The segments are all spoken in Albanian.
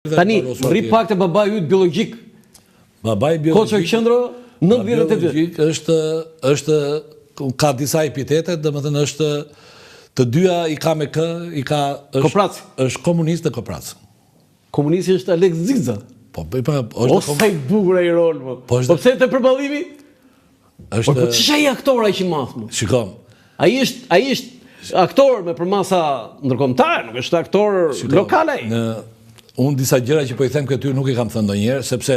Tani, rri pak të babai yt biologjik. Babai biologjik. Koço Qendro 92 është ka disa epitete, domethënë është të dyja i ka me kë, Kopraci. Është komunist dhe Koprac. Komunisti është Alex Zigza. Po, Sa i bukur ai rol. Po pse të përballimi? Është. Po ç'është ai aktor aq i madh? Shikom. Ai është aktor me përmasa ndërkombëtare, nuk është aktor lokal ai. Unë disa gjëra që po i them këty nuk i kam thënë ndonjëherë, sepse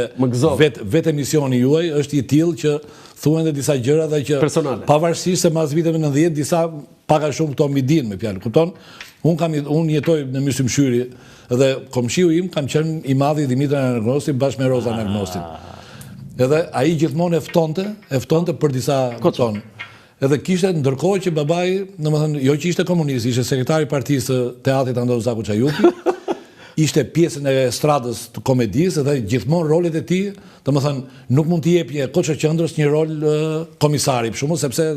vetë emisioni juaj është i tillë që thuhen disa gjëra dhe që personale. Pavarësisht se mas viteve 90 disa pak a shumë këto mi dinë me fjalë, kupton? Unë jetoj në Mysymshyri dhe komshiu im kam qenë i madhi Dimitër Anagnosti bashkë me Roza Anagnostin. Edhe ai gjithmonë e ftonte për disa kupton. Edhe kishte ndërkohë që babai, domethënë jo që ishte komunist, ishte sekretari i partisë së teatrit Ando Zaku Çajupi. Ishte pjesën e estradës të komedisë dhe gjithmonë rolet e tij, domethënë nuk mund t'i jepje Koço Qendrës një rol komisari, për shembull, sepse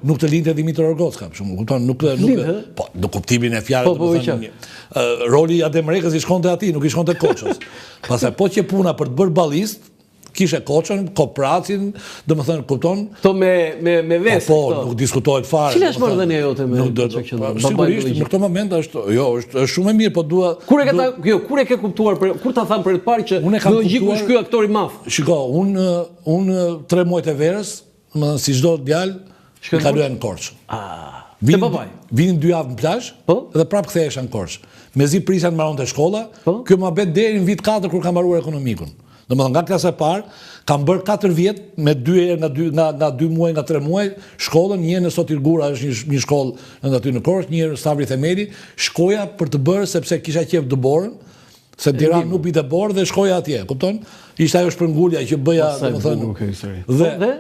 nuk të lindte Dimitër Orgocka, për shembull, kupton, nuk po, në kuptimin e fjalës, domethënë, roli i Adem Rekës i shkonte atij, nuk i shkonte Koços. Pastaj po që puna për të bërë ballist, kishe Koçon, Kopracin, domethënë, kupton? Kto me vesë. Po, nuk diskutohet fare. Cila është marrëdhënia jote me Koço Qendrën? Sigurisht, në këtë moment është shumë e mirë, po dua. Kur e ke kuptuar, kur ta tham për të parë që biologjiku është ky aktor i madh? Shiko, unë 3 muajt e verës, domethënë si çdo djalë, kaluaj në Korçë. Te babai. Vinin 2 javë në plazh, dhe prapë kthehesha në Korçë. Mezi prisja të mbaronte shkolla, kjo muhabet deri në vit 4 kur kam mbaruar ekonomikun. Domethënë nga klasa e parë, kam bërë 4 vjet me 2 nga 2 muaj, nga 3 muaj, shkollën, një në Sot Ilgura është një shkollë aty në Korçë, një Stavri Themeli, shkoja për të bërë sepse kisha qef Dëborën, se Tiranë nuk bite borë dhe shkoja atje, kupton? Ishte ajo shpërngulja që bëja, domethënë. Dhe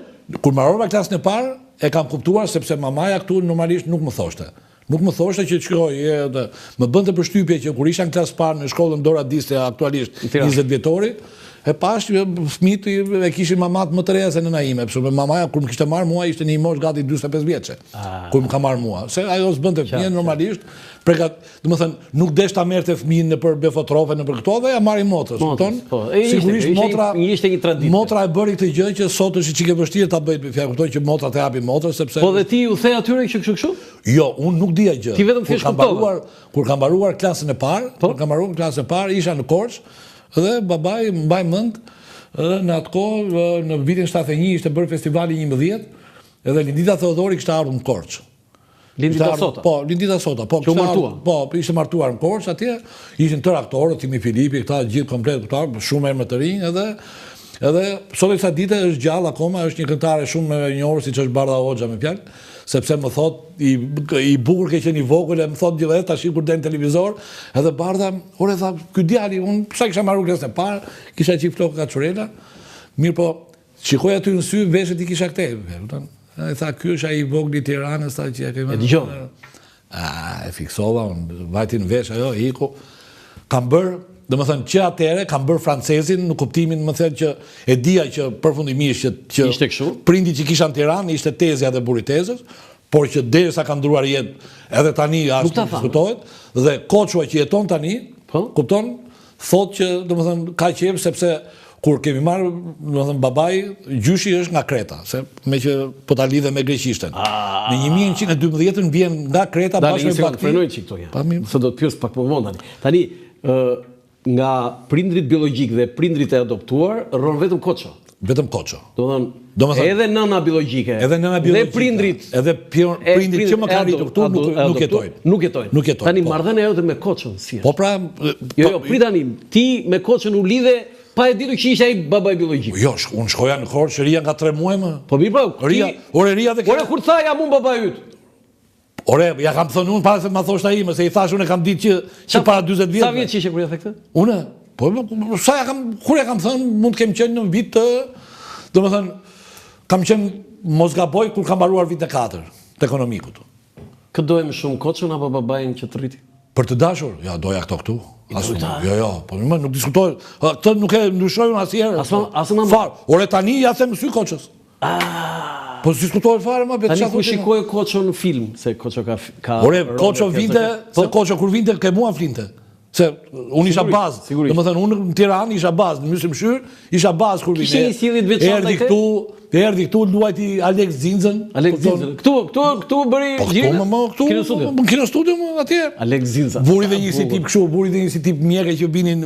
kur mbarova klasën e parë, e kam kuptuar sepse mamaja këtu normalisht nuk më thoshte. Nuk më thoshte që shkoj, më bënte përshtypje që kur isha në klasë parë në shkollën Dora Diste, aktualisht 20 vjetori, e pash fëmijët e kishin mamat më të reja se nëna ime, sepse mamaja kur më kishte marrë mua ishte në një moshë gati 45 vjeçe. Kur më ka marrë mua, se ajo s'bënte fëmijë normalisht, domethënë nuk desh ta merrte fëmijën nëpër befotrofe nëpër këto dhe ja marri motrës, kupton? Sigurisht motra e bëri këtë gjë që sot është çike vështirë ta bëj, fjalë kuptoj që motra të japin motrës sepse. Po dhe ti u the atyre që kështu? Jo, unë nuk dija gjë. Ti vetëm thjesht kuptove. Kur kam mbaruar klasën e parë, isha në Korçë. Dhe babai mbaj mend, në atë kohë, në vitin 71 ishte bërë festivali 11, edhe Lindita Theodori kishte ardhur në Korçë. Lindita Sota? Po, Lindita Sota. Po, ishte martuar në Korçë atje, ishin tërë aktorët, Timi Filipi, këta gjithë komplet këta, shumë herë më të rinj, edhe sot e kësa dite është gjallë akoma, është një këngëtare shumë e njohur siç është Bardha Hoxha me fjalë, sepse më thot i bukur ke qenë i vogël, më thot gjithë tash kur del në televizor, edhe Bardha, ore tha, ky djali, unë sa kisha marrë klasën e parë, kisha qif flokë kaçurela, mirë po, shikoj aty në sy, veshët i kisha këtej, e tha, ky është ai i vogël i Tiranës, tha që ja kemi. E dëgjova. E fiksova, unë vajti në vesh ajo, iku, kam bërë. Domethënë që atëherë kam bërë francezin në kuptimin, më thënë që e dija që përfundimisht që ishte kështu. Prindi që kisha në Tiranë ishte tezja dhe buri tezës, por që derisa ka ndruar jetë edhe tani as nuk diskutohet dhe Koçua që jeton tani, kupton, thotë që domethënë ka qejf sepse kur kemi marrë, domethënë babai gjyshi është nga Kreta, se me që po ta lidhe me greqishten. Në 1112 vjen nga Kreta bashkë me Bakti. Se do të pyes pak më vonë tani. Tani nga prindrit biologjik dhe prindrit e adoptuar, rron vetëm Koço. Vetëm Koço. Domethënë edhe nëna biologjike. Dhe prindrit. Edhe prindrit që më kanë rritur këtu nuk jetojnë. Nuk jetojnë. Tani marrëdhënia jote me Koçon si është? Po pra, jo, prit tani, ti me Koçon u lidhe pa e ditur që ishte ai babai biologjik. Jo, unë shkoja në Korçë, ria nga 3 muaj më. Po mirë po. Ria dhe. Ore kur tha jam unë babai yt. Ore, ja kam thënë unë para se ma thoshta ime, se i thash unë e kam ditë që para 40 vjetë. Sa vjetë që ishe kur ja the këtë? Unë? Po, kur ja kam thënë, mund të kem qenë në vit të, do më thënë, kam qenë mosgaboj kur kam mbaruar vit e 4 të ekonomikut. Këtë dojmë shumë Koçon apo babajin që të rriti? Për të dashur? Ja, doja këto këtu. Jo, po nuk diskutoj. Këtë nuk e ndryshoj unë asjerë. Farë. Ore tani ja them sy Koçës. Po si diskutohet fare më betë. Tani ku shikoj Koço në film, se Koço ka. Ore, Koço vinte, se Koço kur vinte ke mua flinte. Se unë isha bazë. Domethënë unë në Tiranë isha bazë, në Myslimshyr isha bazë kur vini. Kishte një sjellje të veçantë. Erdhi këtu luajti Alex Zinzën. Këtu bëri gjirin. Kino studio atje. Alex Zinza. Vuri dhe një si tip kështu, vuri dhe një si tip mjekë që vinin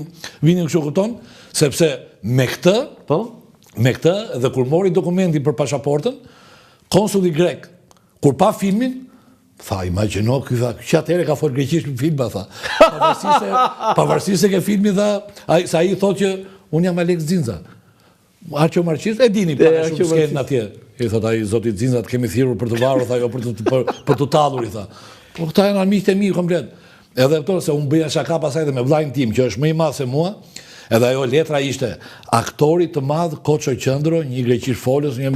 kështu kupton, sepse me këtë dhe kur mori dokumentin për pasaportën, konsulli grek, kur pa filmin, tha, imagjino, që atëherë ka folë greqisht në film, tha. Pavarësisht se ke filmi, sa i thot që unë jam Alex Zinza. Arqo Marqist, e dini para shumë skenë atje. I thot, ai zotit Zinza, të kemi thirrur për të varur, tha, jo për të tallur, i tha. Po këta janë miqtë e mi, komplet. Edhe këto, se unë bëja shaka pasaj dhe me vllajin tim, që është më i madh se mua, edhe ajo letra ishte aktori të madh Koço Qëndro, një greqisht folës, një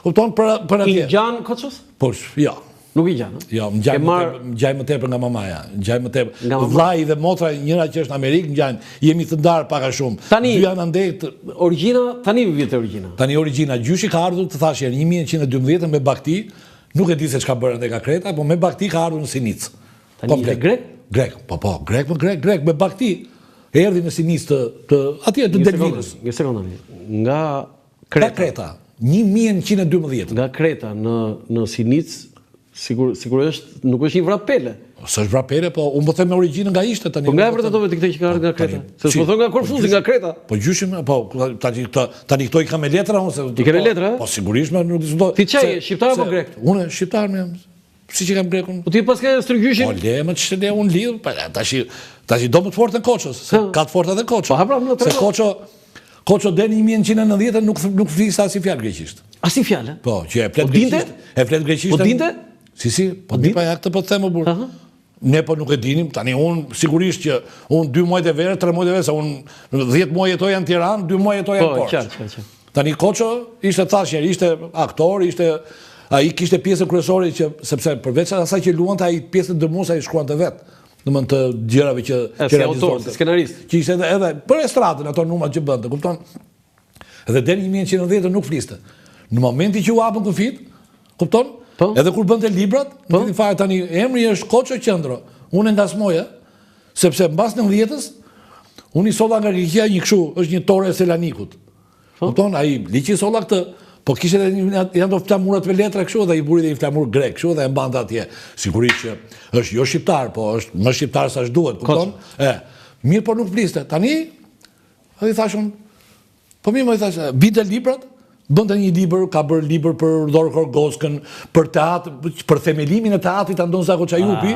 kupton për atje. I gjan Koços? Po, jo. Nuk i gjan, jo, gjaj më tepër nga mamaja. Gjaj më tepër. Vllai dhe motra, njëra që është në Amerikë, gjajnë. Jemi të ndarë pak a shumë. Tani, dy janë andej origjina, tani vjet origjina. Tani origjina, gjyshi ka ardhur të thashë 1912 me Bakti, nuk e di se çka bërën te ka Kreta, po me Bakti ka ardhur në Sinic. Tani ishte grek? Grek, grek me Bakti. Erdhi në Sinic të atje të Delvinës. Një sekondë. Nga Kreta, 1912. Nga Kreta në Sinic sigurisht nuk është një vrapele. S'është vrapele, po unë po them me origjinën nga ishte tani. Po nga e vërtetove ti këtë që ka ardhur nga Kreta? Se s'po thon nga Korfuzi, nga Kreta. Po gjyshim, po tani këto i kam me letra unë se. I ke me letra? Po sigurisht, nuk diskutoj. Ti çaj, shqiptar apo grek? Unë shqiptar më jam. Si që kam grekun. Po ti pas ke strygjyshin? Po le më ç'të le unë lidh, tash do më të fortë në Koços, se ka të fortë edhe Koço. Po hapra më se Koço deri në 1990 nuk flis as i fjalë greqisht. As i fjalë? Po, që e flet greqisht. E flet greqisht. Po dinte? Si, po di pa ja këtë po të them më burr. Ne po nuk e dinim, tani unë sigurisht që unë 2 muajt e verë, 3 muajt e verë, se unë 10 muaj jetoja në Tiranë, 2 muaj jetoja në Korçë. Tani Koço ishte thashjer, ishte aktor, ai kishte pjesën kryesore që sepse përveç asaj që luante ai pjesën dërmuese ai shkruante vetë. Domethënë të gjërave që realizonte, skenarist. Që ishte edhe për estradën ato numrat që bënte, kupton? Edhe deri në 1990 nuk fliste. Në momentin që u hapën kufit, kupton? Edhe kur bënte librat, në ditin fare tani emri është Koço Qëndro. Unë ngasmoja, sepse mbas 90-s unë i solla nga Greqia një kështu, është një tore e Selanikut. Kupton? Ai liçi solla këtë, po kishte janë do flamurat me letra kështu dhe i buri dhe një flamur grek kështu dhe e mbante atje. Sigurisht që është jo shqiptar, po është më shqiptar sa duhet, kupton? Mirë, po nuk fliste. Tani ai thashun, po mirë më thash, binte librat. Bënte një libër, ka bërë libër për Dorë Korgoskën, për teatr, për themelimin e teatrit Andon Zako Çajupi.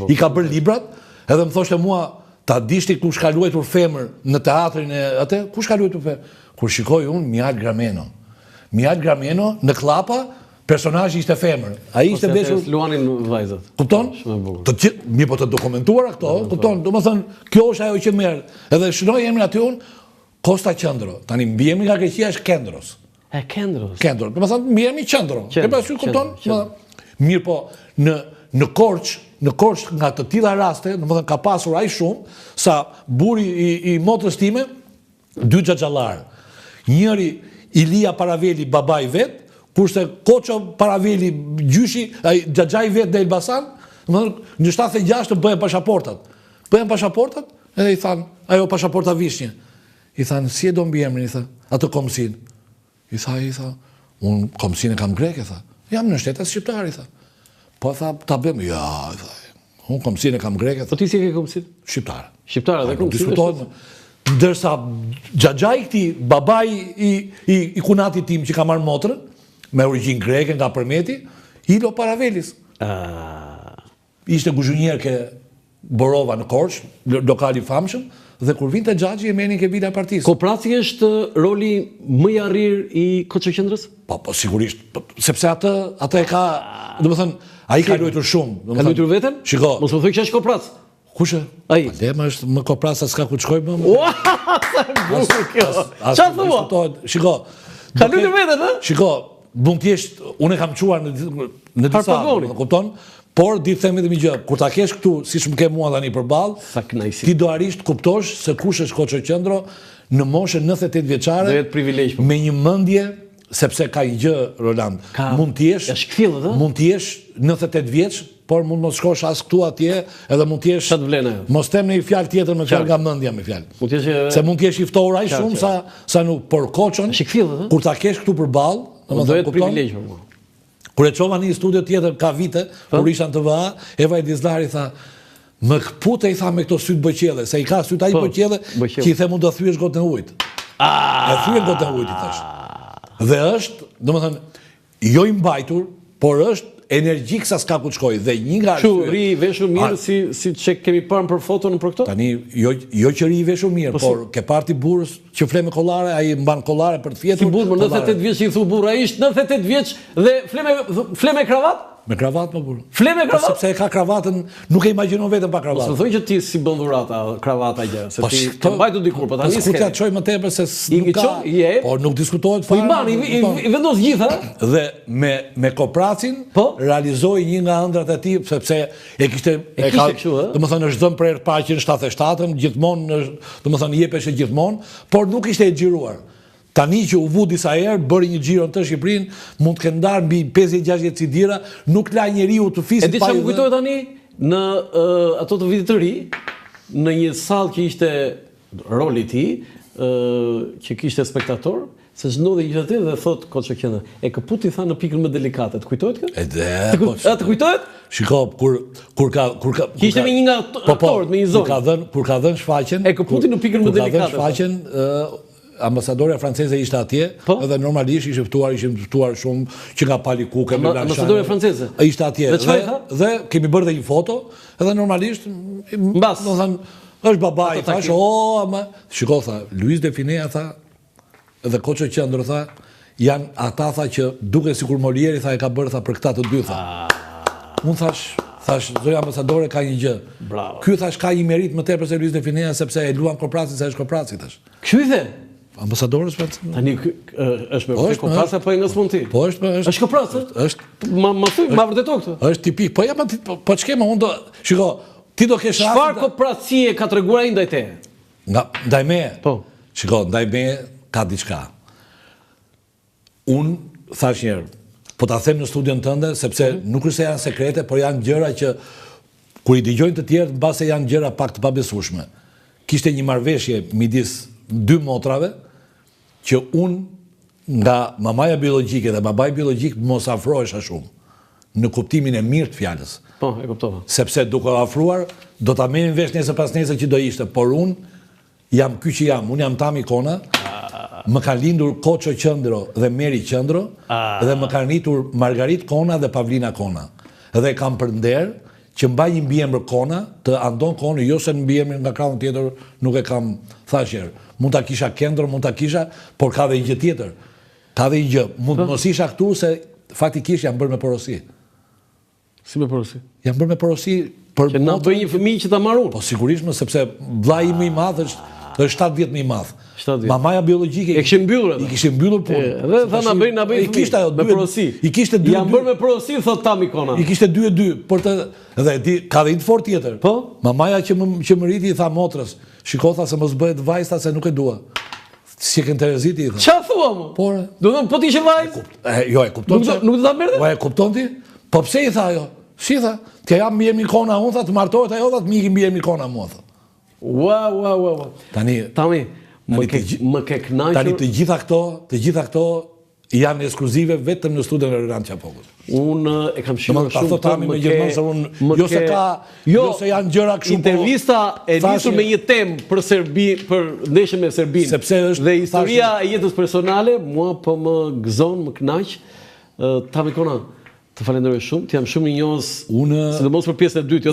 I ka bërë librat, edhe më thoshte mua, ta dishti kush ka luajtur femër në teatrin e atë, kush ka luajtur femër? Kur shikoj unë Mihal Grameno. Mihal Grameno në Klapa, personazhi ishte femër. Ai ishte veshur luanin vajzat. Kupton? Mirë po të dokumentuara këto, kupton? Domethënë, kjo është ajo që merr. Edhe shënoi emrin aty unë Kosta Qëndro. Tani mbiemi nga Greqia është Kendros. Kendros. Kendros. Do të thonë mbiemi Qëndro. E pastaj kupton? Mirë po në Korçë nga të tilla raste, domethënë ka pasur ai shumë sa burri i motrës time, 2 xhaxhallar. Njëri Ilia Paraveli babai vet, kurse Koço Paraveli gjyshi, ai xhaxhai vet në Elbasan, domethënë në 76 të bëhen pasaportat. Bëhen pasaportat, edhe i than, ajo pasaporta vishnje. I than, si e do mbiemrin, i tha, atë komsin. I tha, unë komsin e kam greke, tha. Jam në shtetet shqiptar, i tha. Po, tha, ta bëjmë, ja, i tha. Unë komsin e kam greke, tha. Po ti si ke komsin? Shqiptar. Shqiptar, edhe komsin. Ndërsa xhaxhai këtij, babai i kunati tim që ka marrë motrën, me origjinë greke nga Përmeti, Ilo Paravelis. Ishte guzhunier ke Borova në Korçë, lokal i famshëm, dhe kur vinte xhaxhi e merrnin ke vila e partisë. Kopraci është roli më i arrir i Koço Qëndrës? Po sigurisht, sepse atë e ka, domethënë, ai ka luajtur shumë, Ka luajtur veten? Shiko. Mos më thuaj që është Koprac. Kush e? Ai. Lema është më Koprac s'ka ku të shkoj më. Ua, sa bukur kjo. Çfarë thua? Shiko. Ka luajtur veten, ë? Shiko, mund të jesh, unë e kam çuar në disa, kupton? Por di të them edhe një gjë, kur ta kesh këtu, siç më ke mua tani përballë, ti do arish të kuptosh se kush është Koço Qëndro në moshën 98 vjeçare, do jetë privilegj me një mendje sepse ka një gjë, Roland, mund t'jesh 98 vjeç, por mund mos shkosh as këtu atje, edhe mund t'jesh mos them në një fjalë tjetër me fjalë nga mendja me fjalë. Se mund t'jesh i ftohur aq shumë sa nuk, por koçon kur ta kesh këtu përballë, domethënë privilegj. Kur e çova në një studio tjetër ka vite, kur isha në TVA, Eva Edizlari tha, më kpute i tha me këto sytë bëqjelle, se i ka sytë ai bëqjelle, që i the mund do thyesh gotën e ujit. E thyen gotën e ujit i thash. Dhe është, domethënë, jo i mbajtur, por është energjik sa s'ka ku të shkoj. Dhe një nga arsye. Ri i veshur mirë si që kemi parë për foton për këto? Tani, jo që ri i veshur mirë, por ke parti burrës që fle me kollare, ai mban kollare për të fjetur. Si burrë, 98 vjeç i thu burra, ishte 98 vjeç dhe fle me kravat? Me kravat më burrë. Fle me kravat? Sepse ka kravatën, nuk e imagjinon vetëm pa kravatë. Mos më thonë që ti si bën dhurata kravata gjë, se ti ke mbajtur dikur, po tani s'ke. Po çoj më tepër se nuk ka. Po nuk diskutohet fare. Po i vendos gjitha. Dhe me Kopracin realizoi një nga ëndrat e tij sepse e kishte domethënë është dhënë për paqen 77-ën, gjithmonë domethënë jepeshe gjithmonë, por nuk ishte e xhiruar. Tani që u vu disa herë, bëri një xhiro në Shqipërinë, mund të kenë ndarë mbi 50-60 cidira, nuk la njeriu të fisit. E di çfarë më kujtohet tani në ato të vitit të ri, në një sallë që ishte roli i tij, që kishte spektator, se ç'ndodhi gjithë aty dhe thot Koço Qendër, e këputi tha në pikën më delikate. Të kujtohet kjo? Të kujtohet? Shiko, kur ka ishte me një nga aktorët, me një zonë. Kur ka dhënë shfaqjen, e këputi në pikën më delikate. Kur ka dhënë shfaqjen, ambasadorja franceze ishte atje, edhe normalisht ishte ftuar shumë që nga Palikuke, ambasadorja franceze. Ishte atje. Dhe kemi bërë dhe një foto, edhe normalisht mbas, do thënë, është babai, thash, shiko tha, Luis de Finea tha, edhe Koço Qendër tha, janë ata tha që duke sikur Molieri tha e ka bërë tha për këta të dy tha. Unë thash, zoja ambasadore ka një gjë. Ky thash ka një merit më tepër se Luis de Finea sepse e luan Kopracin se është Kopraci thash. Ky the? Ambasadorës tani është me Koprac apo e ngosmon ti? Po është Koprac? Është ma vërtetoj këtë. Është tipik. Po jam po ç'kema unë do shiko, ti do kesh rastin. Çfarë Kopracie ka treguar ai ndaj teje? Ndaj meje. Po. Shiko, ndaj meje ka diçka. Unë thash një herë, po ta them në studion tënde sepse nuk është se janë sekrete, por janë gjëra që kur i dëgjojnë të tjerë mbase janë gjëra pak të pabesueshme. Kishte një marrëveshje midis dy motrave që unë nga mamaja biologjike dhe babai biologjik mos afrohesha shumë, në kuptimin e mirë të fjalës. Po, e kuptova. Sepse duke afruar, do ta merrim vesh nesër pas nesër që do ishte, por unë jam ky që jam, unë jam Tami Kona, më kanë lindur Koço Qendro dhe Meri Qendro, dhe më kanë rritur Margarit Kona dhe Pavlina Kona. Dhe kam për nder që mbaj një mbiemër Kona, të Andon Kona, jo se në mbiemër nga krahun tjetër nuk e kam thashër. Mund ta kisha Qendro, mund ta kisha, por ka dhe një gjë tjetër. Ka dhe një gjë, mund mos isha këtu se faktikisht jam bërë me porosi. Si me porosi? Jam bërë me porosi për që na bëj një fëmijë që ta marrun. Po sigurisht, sepse vllai im i madh është 7 vjet më i madh. Mamaja biologjike e kishin mbyllur. I kishin mbyllur punën. Dhe tha na bëj fëmijë. I kishte ajo me porosi. I kishte 2. Jam bërë me porosi thot Tami Kona. I kishte 2-2, por dhe ka dhe një fort tjetër. Po? Mamaja që më rriti i tha motrës, shiko tha se mos bëhet vajza se nuk e dua. Si e kënë Tereziti i tha. Qa thua mu? Por. Do të po t'ishe vajzë? Jo, e kupton që. Nuk do ta merrte? Po e kupton ti? Po pse i tha ajo? Si tha? T'ja jam mbi emrin Kona unë tha, të martohet ajo tha të mikim mbi emrin Kona mua tha. Ua. Tami, më ke kënaqur. Tani të gjitha këto janë ekskluzive vetëm në studion e Roland Çapokut. Unë e kam shijuar shumë Tami me gjithmonë se unë jo se janë gjëra kështu. Intervista e nisur me një temë për për ndeshjen me Serbinë. Sepse është dhe historia e jetës personale, mua po më gëzon, më kënaq. Tami Kona, të falenderoj shumë, ti jam shumë i njohës, sidomos për pjesën e dytë,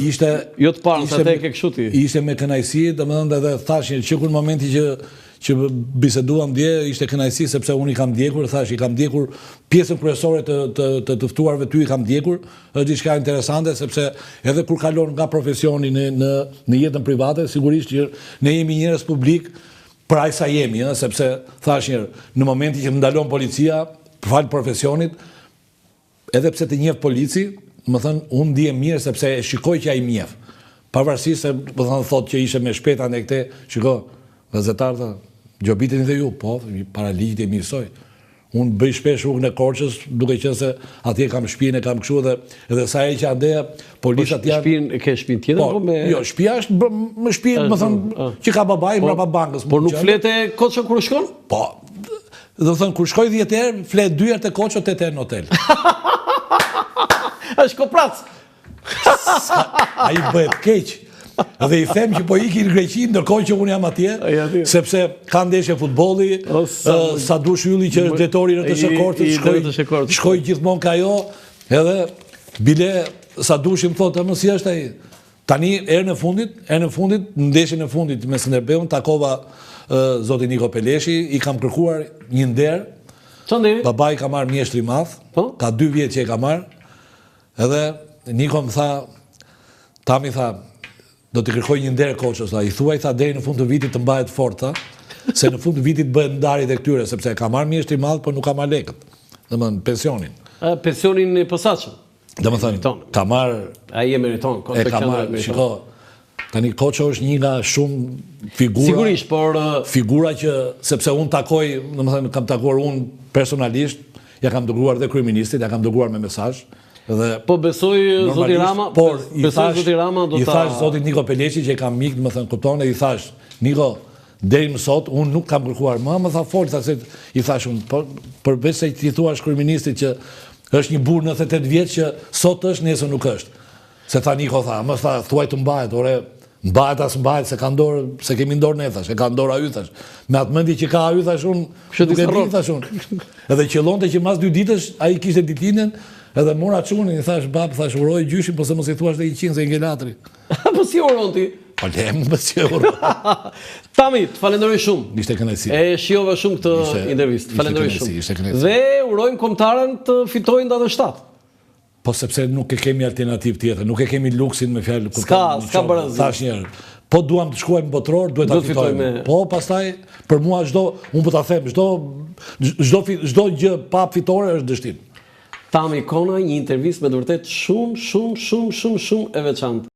jo të parën, sa te ke kështu ti. Ishte me kënaqësi, domethënë edhe thashë që kur momenti që biseduam dje, ishte kënaqësi sepse unë i kam ndjekur, thash i kam ndjekur pjesën kryesore të ftuarve ty i kam ndjekur, është diçka interesante sepse edhe kur kalon nga profesioni në jetën private, sigurisht që ne jemi njerëz publik për aq sa jemi, sepse thash në momentin që ndalon policia për fal profesionit, edhe pse të njeh polici, më thënë, unë ndihem mirë sepse e shikoj që ai njeh. Pavarësisht se, më thënë, thotë që ishe me shpeta në këte, shiko, gazetarë, gjobitin dhe ju, po, para ligjit e mirësoj. Unë bëj shpesh rrugën e Korçës, duke qenë se atje kam shtëpinë, kam kështu edhe sa herë që andeja, policat janë. Shtëpinë ke shtëpinë tjetër apo me? Jo, shtëpia është më shtëpi, më thënë, që ka babai mbrapa bankës. Por nuk flete Koça kur shkon? Po. Do thënë kur shkoj 10 herë, flet 2 herë te Koça, 8 herë në hotel. Është koprac. Ai bëhet keq. Dhe i them që po iki në Greqi, ndërkohë që unë jam atje, sepse ka ndeshje futbolli, sa dush Ylli që është drejtori në TSH-Korçës, shkoj gjithmonë ka ajo, edhe bile sa dush im thotë, më si është ai. Tani erën e fundit, në ndeshjen e fundit me Skënderbeun, takova zotin Niko Peleshi, i kam kërkuar një nder. Ç'nderi? Babai ka marrë mjeshtri i madh, ka 2 vjet që e ka marrë. Edhe Niko më tha, Tami tha, do të kërkoj një nder Koçës, i thuaj tha deri në fund të vitit të mbahet fort, se në fund të vitit bëhen ndarjet e këtyre, sepse ka marrë mjeshtri i madh, por nuk ka marrë lekët. Domethënë pensionin. Pensionin e posaçëm. Domethënë ka marrë, ai e meriton, e ka marrë, shiko. Tani Koço është një nga shumë figura. Sigurisht, por figura që sepse unë takoj, domethënë kam takuar unë personalisht, ja kam dërguar dhe kryeministit, ja kam dërguar me mesazh. Po besoj zoti Rama, por i thash zotit Niko Peleshi që e kam mik, më thënë kupton, e i thash, Niko, deri më sot unë nuk kam kërkuar, më tha fol, i thash unë, përveç se ti thua kryeministit që është një burr 98 vjeç që sot është, nesër nuk është. Se tha Niko, tha, më tha, thuaj të mbahet, ore, mbahet as mbahet, se ka ndorë, se kemi ndorë ne, thash, e ka ndorë a y, thash. Me atë mendje që ka a y, thash unë, nuk e di, thash unë. Edhe qellonte që mas 2 ditësh ai kishte ditëlindjen, edhe mora çunin, i thash bab, thash uroj gjyshin, po se mos i thuash dhe 100 se ngelatri. Po si uron ti? Po lem, po si uron. Tami, të falenderoj shumë. Ishte kënaqësi. E shijova shumë këtë intervistë. Falenderoj shumë. Dhe urojmë kombëtarën të fitojë datën 7. Po sepse nuk e kemi alternativë tjetër, nuk e kemi luksin me fjalë. Ska barazim. Thash një herë. Po duam të shkojmë botror, duhet ta fitojmë. Po pastaj për mua unë po ta them, çdo gjë pa fitore është dështim. Tami Kona, një intervistë me vërtet shumë e veçantë.